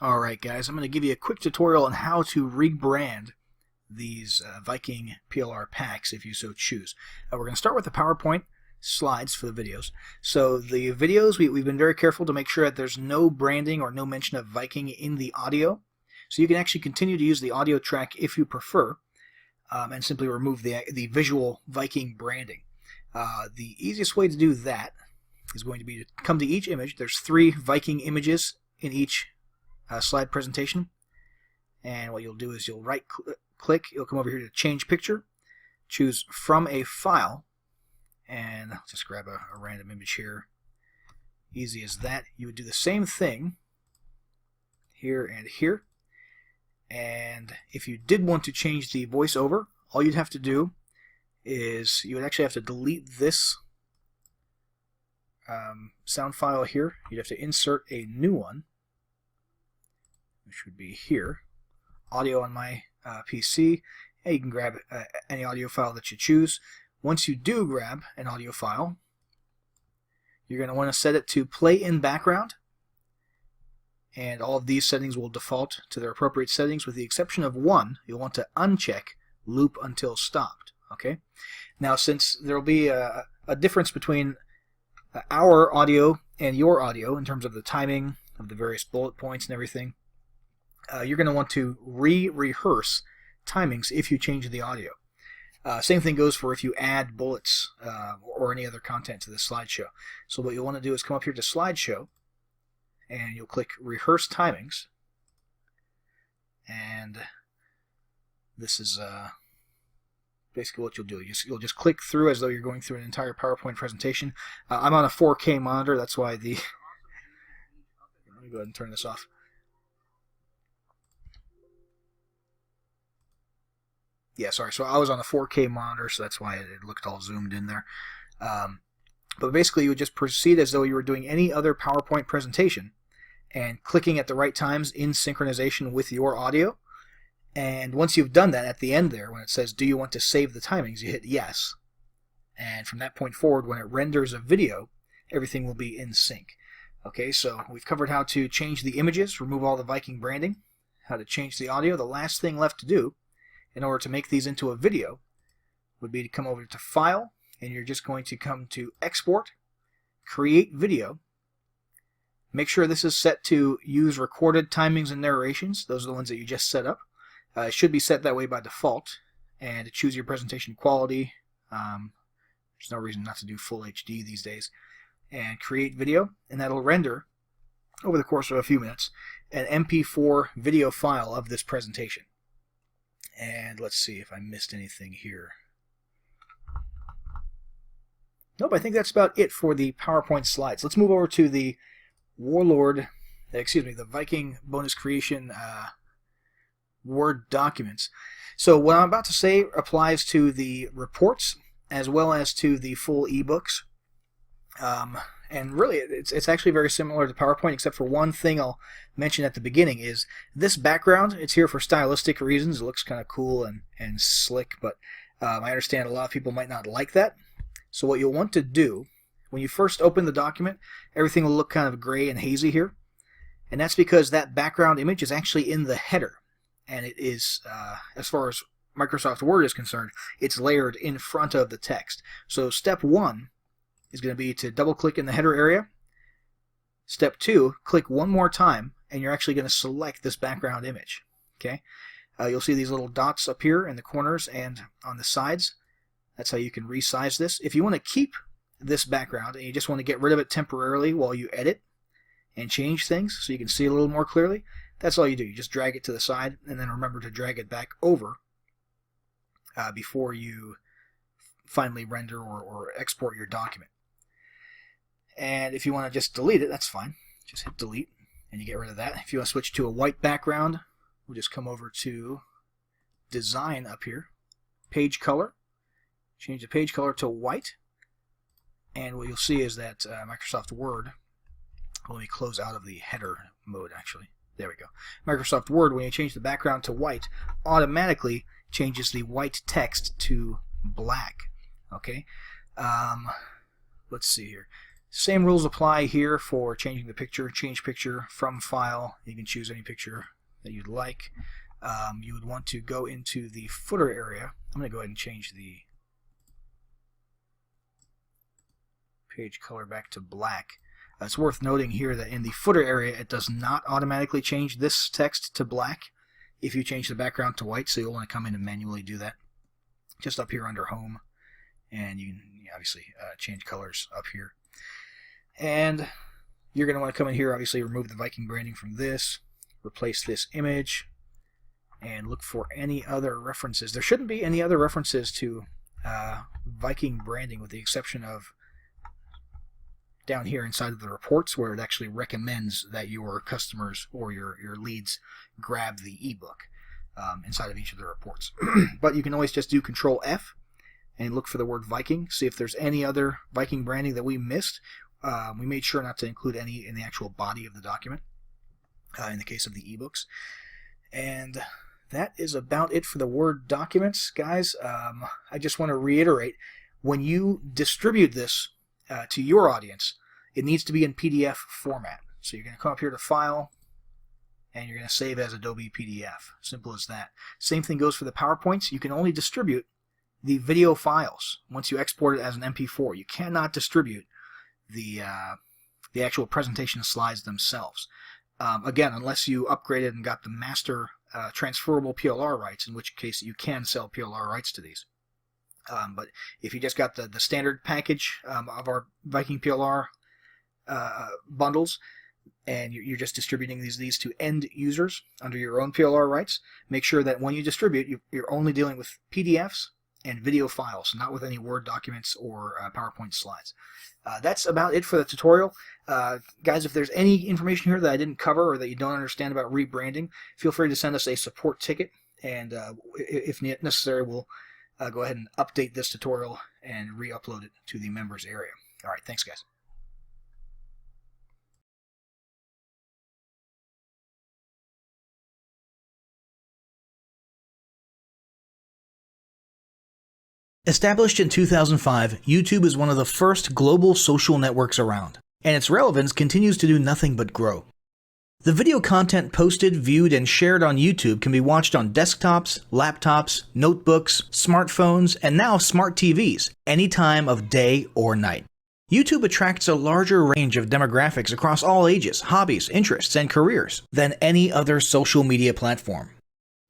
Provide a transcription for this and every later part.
Alright guys, I'm going to give you a quick tutorial on how to rebrand these Viking PLR packs if you so choose. We're going to start with the PowerPoint slides for the videos. So the videos, we've been very careful to make sure that there's no branding or no mention of Viking in the audio. So you can actually continue to use the audio track if you prefer, and simply remove the visual Viking branding. The easiest way to do that is going to be to come to each image. There's 3 Viking images in each slide presentation, and what you'll do is you'll right click, you'll come over here to change picture, choose from a file, and I'll just grab a random image here. Easy as that. You would do the same thing here and here, and if you did want to change the voiceover, all you'd have to do is you would actually have to delete this sound file here. You'd have to insert a new one, which would be here, audio on my PC, and you can grab any audio file that you choose. Once you do grab an audio file, you're going to want to set it to play in background, and all of these settings will default to their appropriate settings with the exception of one. You'll want to uncheck loop until stopped. Okay. Now, since there will be a difference between our audio and your audio in terms of the timing of the various bullet points and everything, you're going to want to rehearse timings if you change the audio. Same thing goes for if you add bullets or any other content to the slideshow. So what you'll want to do is come up here to slideshow, and you'll click rehearse timings, and this is basically what you'll do. You'll just click through as though you're going through an entire PowerPoint presentation. I'm on a 4K monitor, that's why the let me go ahead and turn this off. Yeah, sorry. So I was on a 4K monitor, so that's why it looked all zoomed in there. But basically, you would just proceed as though you were doing any other PowerPoint presentation and clicking at the right times in synchronization with your audio. And once you've done that, at the end there, when it says, do you want to save the timings, you hit yes. And from that point forward, when it renders a video, everything will be in sync. Okay, so we've covered how to change the images, remove all the Viking branding, how to change the audio. The last thing left to do in order to make these into a video would be to come over to File, and you're just going to come to Export, Create Video. Make sure this is set to use recorded timings and narrations. Those are the ones that you just set up. It should be set that way by default, and to choose your presentation quality. There's no reason not to do full HD these days. And create video, and that'll render, over the course of a few minutes, an MP4 video file of this presentation. And let's see if I missed anything here. Nope, I think that's about it for the PowerPoint slides. Let's move over to the the Viking bonus creation Word documents. So what I'm about to say applies to the reports as well as to the full ebooks. And really, it's actually very similar to PowerPoint, except for one thing I'll mention at the beginning is this background. It's here for stylistic reasons. It looks kind of cool and slick, but I understand a lot of people might not like that. So what you'll want to do, when you first open the document, everything will look kind of gray and hazy here. And that's because that background image is actually in the header. And it is, as far as Microsoft Word is concerned, it's layered in front of the text. So step 1 is going to be to double-click in the header area. Step 2, click one more time, and you're actually going to select this background image. Okay, you'll see these little dots up here in the corners and on the sides. That's how you can resize this. If you want to keep this background and you just want to get rid of it temporarily while you edit and change things so you can see a little more clearly, that's all you do. You just drag it to the side, and then remember to drag it back over before you finally render or export your document. And if you want to just delete it, that's fine. Just hit delete, and you get rid of that. If you want to switch to a white background, we'll just come over to Design up here, Page Color, change the page color to white, and what you'll see is that Microsoft Word, let me close out of the header mode actually. There we go. Microsoft Word, when you change the background to white, automatically changes the white text to black. Okay, let's see here. Same rules apply here for changing the picture. Change picture from file. You can choose any picture that you'd like. You would want to go into the footer area. I'm going to go ahead and change the page color back to black. It's worth noting here that in the footer area it does not automatically change this text to black if you change the background to white, so you'll want to come in and manually do that. Just up here under home, and you can obviously change colors up here. And you're going to want to come in here, obviously remove the Viking branding from this, replace this image, and look for any other references. There shouldn't be any other references to Viking branding with the exception of down here inside of the reports where it actually recommends that your customers or your leads grab the ebook inside of each of the reports. But you can always just do Control F and look for the word Viking, see if there's any other Viking branding that we missed. We made sure not to include any in the actual body of the document in the case of the ebooks. And that is about it for the Word documents, guys. I just want to reiterate, when you distribute this to your audience, it needs to be in PDF format. So you're going to come up here to File, and you're going to save as Adobe PDF. Simple as that. Same thing goes for the PowerPoints. You can only distribute the video files once you export it as an MP4. You cannot distribute the actual presentation slides themselves. Again, unless you upgraded and got the master transferable PLR rights, in which case you can sell PLR rights to these. But if you just got the standard package of our Viking PLR bundles, and you're just distributing these to end users under your own PLR rights, make sure that when you distribute, you're only dealing with PDFs and video files, not with any Word documents or PowerPoint slides. That's about it for the tutorial. Guys, if there's any information here that I didn't cover or that you don't understand about rebranding, feel free to send us a support ticket, and if necessary, we'll go ahead and update this tutorial and re-upload it to the members area. All right, thanks, guys. Established in 2005, YouTube is one of the first global social networks around, and its relevance continues to do nothing but grow. The video content posted, viewed, and shared on YouTube can be watched on desktops, laptops, notebooks, smartphones, and now smart TVs, any time of day or night. YouTube attracts a larger range of demographics across all ages, hobbies, interests, and careers than any other social media platform.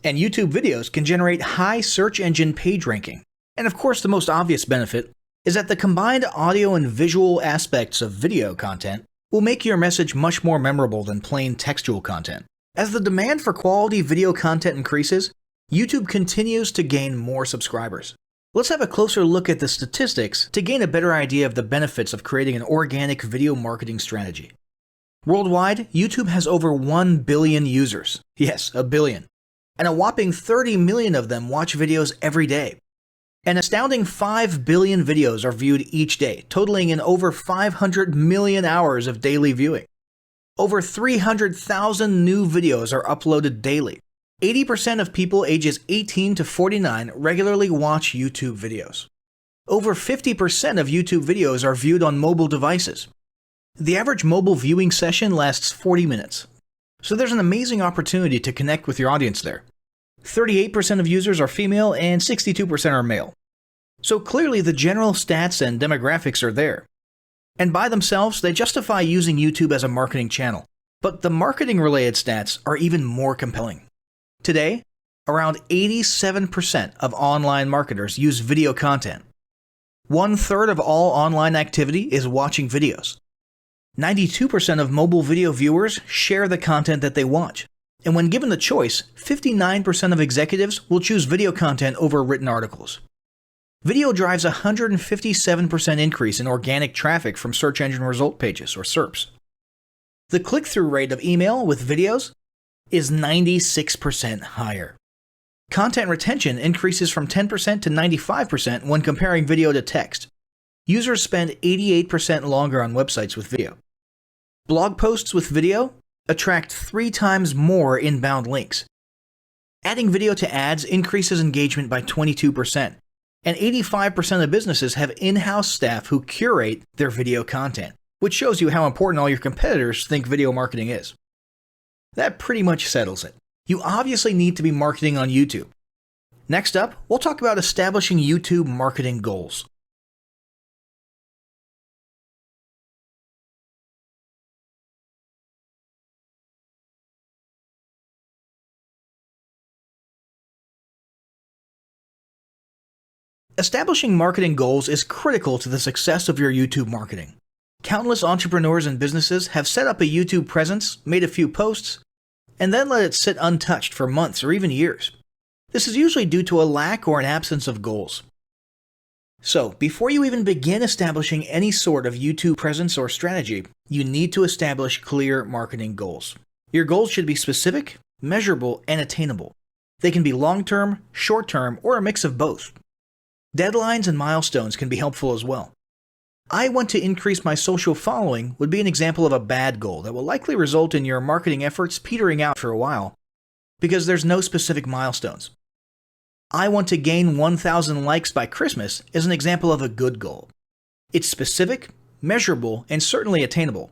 And YouTube videos can generate high search engine page ranking. And of course, the most obvious benefit is that the combined audio and visual aspects of video content will make your message much more memorable than plain textual content. As the demand for quality video content increases, YouTube continues to gain more subscribers. Let's have a closer look at the statistics to gain a better idea of the benefits of creating an organic video marketing strategy. Worldwide, YouTube has over 1 billion users. Yes, a billion. And a whopping 30 million of them watch videos every day. An astounding 5 billion videos are viewed each day, totaling in over 500 million hours of daily viewing. Over 300,000 new videos are uploaded daily. 80% of people ages 18 to 49 regularly watch YouTube videos. Over 50% of YouTube videos are viewed on mobile devices. The average mobile viewing session lasts 40 minutes. So there's an amazing opportunity to connect with your audience there. 38% of users are female and 62% are male. So clearly the general stats and demographics are there. And by themselves, they justify using YouTube as a marketing channel. But the marketing-related stats are even more compelling. Today, around 87% of online marketers use video content. 1/3 of all online activity is watching videos. 92% of mobile video viewers share the content that they watch. And when given the choice, 59% of executives will choose video content over written articles. Video drives a 157% increase in organic traffic from search engine result pages, or SERPs. The click-through rate of email with videos is 96% higher. Content retention increases from 10% to 95% when comparing video to text. Users spend 88% longer on websites with video. Blog posts with video attract 3 times more inbound links. Adding video to ads increases engagement by 22%, and 85% of businesses have in-house staff who curate their video content, which shows you how important all your competitors think video marketing is. That pretty much settles it. You obviously need to be marketing on YouTube. Next up, we'll talk about establishing YouTube marketing goals. Establishing marketing goals is critical to the success of your YouTube marketing. Countless entrepreneurs and businesses have set up a YouTube presence, made a few posts, and then let it sit untouched for months or even years. This is usually due to a lack or an absence of goals. So, before you even begin establishing any sort of YouTube presence or strategy, you need to establish clear marketing goals. Your goals should be specific, measurable, and attainable. They can be long-term, short-term, or a mix of both. Deadlines and milestones can be helpful as well. I want to increase my social following would be an example of a bad goal that will likely result in your marketing efforts petering out for a while because there's no specific milestones. I want to gain 1,000 likes by Christmas is an example of a good goal. It's specific, measurable, and certainly attainable.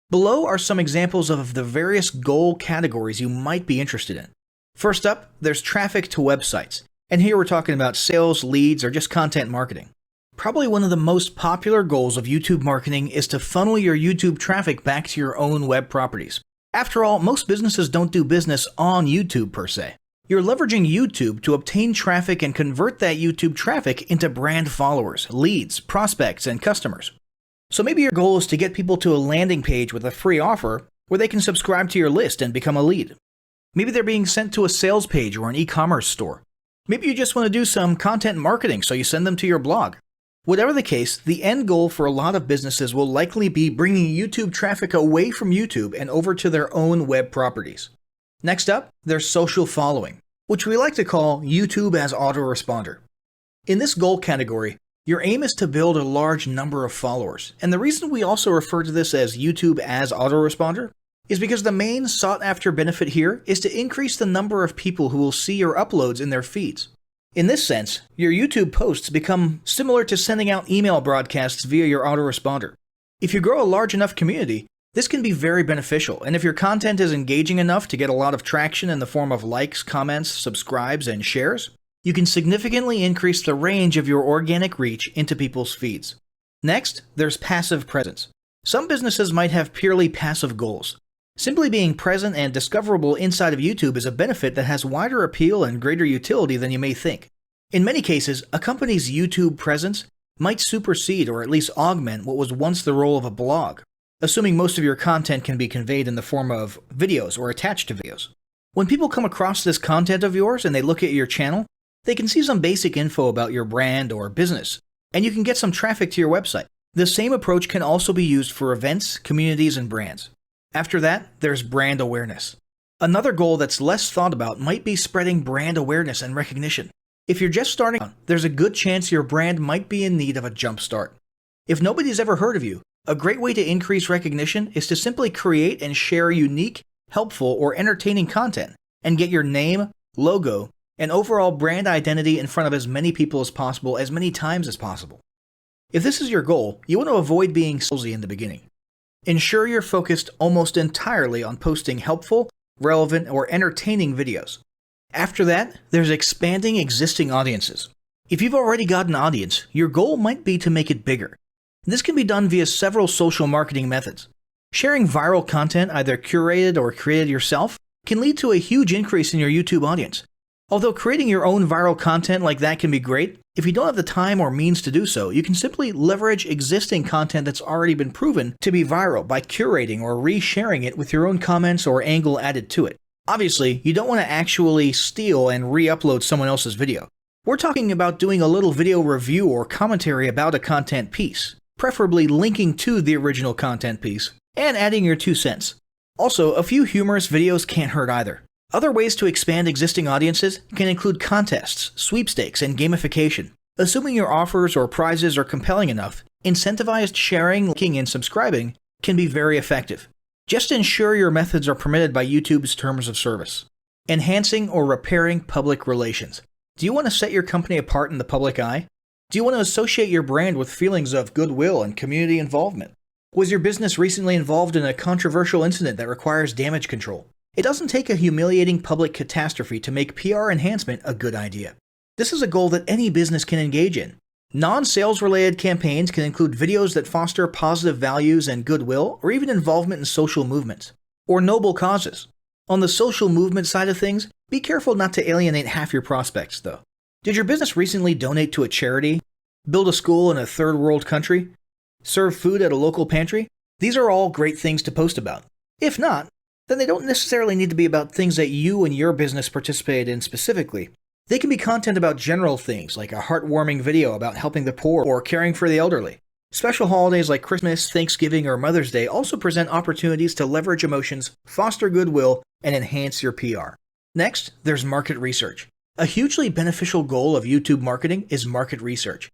Below are some examples of the various goal categories you might be interested in. First up, there's traffic to websites. And here we're talking about sales, leads, or just content marketing. Probably one of the most popular goals of YouTube marketing is to funnel your YouTube traffic back to your own web properties. After all, most businesses don't do business on YouTube per se. You're leveraging YouTube to obtain traffic and convert that YouTube traffic into brand followers, leads, prospects, and customers. So maybe your goal is to get people to a landing page with a free offer where they can subscribe to your list and become a lead. Maybe they're being sent to a sales page or an e-commerce store. Maybe you just want to do some content marketing, so you send them to your blog. Whatever the case, the end goal for a lot of businesses will likely be bringing YouTube traffic away from YouTube and over to their own web properties. Next up, there's social following, which we like to call YouTube as autoresponder. In this goal category, your aim is to build a large number of followers, and the reason we also refer to this as YouTube as autoresponder is because the main sought-after benefit here is to increase the number of people who will see your uploads in their feeds. In this sense, your YouTube posts become similar to sending out email broadcasts via your autoresponder. If you grow a large enough community, this can be very beneficial, and if your content is engaging enough to get a lot of traction in the form of likes, comments, subscribes, and shares, you can significantly increase the range of your organic reach into people's feeds. Next, there's passive presence. Some businesses might have purely passive goals. Simply being present and discoverable inside of YouTube is a benefit that has wider appeal and greater utility than you may think. In many cases, a company's YouTube presence might supersede or at least augment what was once the role of a blog, assuming most of your content can be conveyed in the form of videos or attached to videos. When people come across this content of yours and they look at your channel, they can see some basic info about your brand or business, and you can get some traffic to your website. The same approach can also be used for events, communities, and brands. After that, there's brand awareness. Another goal that's less thought about might be spreading brand awareness and recognition. If you're just starting out, there's a good chance your brand might be in need of a jump start. If nobody's ever heard of you, a great way to increase recognition is to simply create and share unique, helpful, or entertaining content and get your name, logo, and overall brand identity in front of as many people as possible as many times as possible. If this is your goal, you want to avoid being salesy in the beginning. Ensure you're focused almost entirely on posting helpful, relevant, or entertaining videos. After that, there's expanding existing audiences. If you've already got an audience, your goal might be to make it bigger. This can be done via several social marketing methods. Sharing viral content, either curated or created yourself, can lead to a huge increase in your YouTube audience. Although creating your own viral content like that can be great, if you don't have the time or means to do so, you can simply leverage existing content that's already been proven to be viral by curating or resharing it with your own comments or angle added to it. Obviously, you don't want to actually steal and re-upload someone else's video. We're talking about doing a little video review or commentary about a content piece, preferably linking to the original content piece, and adding your 2 cents. Also, a few humorous videos can't hurt either. Other ways to expand existing audiences can include contests, sweepstakes, and gamification. Assuming your offers or prizes are compelling enough, incentivized sharing, liking, and subscribing can be very effective. Just ensure your methods are permitted by YouTube's terms of service. Enhancing or repairing public relations. Do you want to set your company apart in the public eye? Do you want to associate your brand with feelings of goodwill and community involvement? Was your business recently involved in a controversial incident that requires damage control? It doesn't take a humiliating public catastrophe to make PR enhancement a good idea. This is a goal that any business can engage in. Non-sales related campaigns can include videos that foster positive values and goodwill, or even involvement in social movements, or noble causes. On the social movement side of things, be careful not to alienate half your prospects, though. Did your business recently donate to a charity? Build a school in a third world country? Serve food at a local pantry? These are all great things to post about. If not, then they don't necessarily need to be about things that you and your business participated in specifically. They can be content about general things, like a heartwarming video about helping the poor or caring for the elderly. Special holidays like Christmas, Thanksgiving, or Mother's Day also present opportunities to leverage emotions, foster goodwill, and enhance your PR. Next, there's market research. A hugely beneficial goal of YouTube marketing is market research.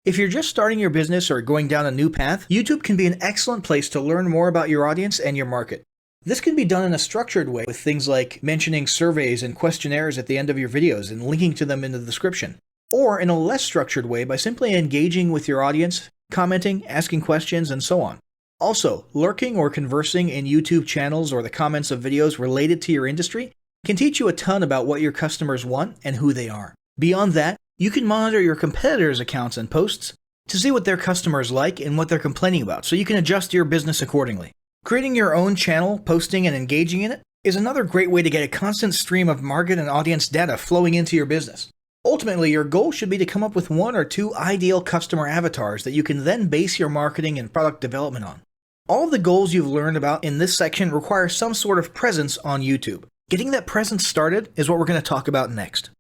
If you're just starting your business or going down a new path, YouTube can be an excellent place to learn more about your audience and your market. This can be done in a structured way with things like mentioning surveys and questionnaires at the end of your videos and linking to them in the description. Or in a less structured way by simply engaging with your audience, commenting, asking questions, and so on. Also, lurking or conversing in YouTube channels or the comments of videos related to your industry can teach you a ton about what your customers want and who they are. Beyond that, you can monitor your competitors' accounts and posts to see what their customers like and what they're complaining about, so you can adjust your business accordingly. Creating your own channel, posting, and engaging in it is another great way to get a constant stream of market and audience data flowing into your business. Ultimately, your goal should be to come up with 1 or 2 ideal customer avatars that you can then base your marketing and product development on. All of the goals you've learned about in this section require some sort of presence on YouTube. Getting that presence started is what we're going to talk about next.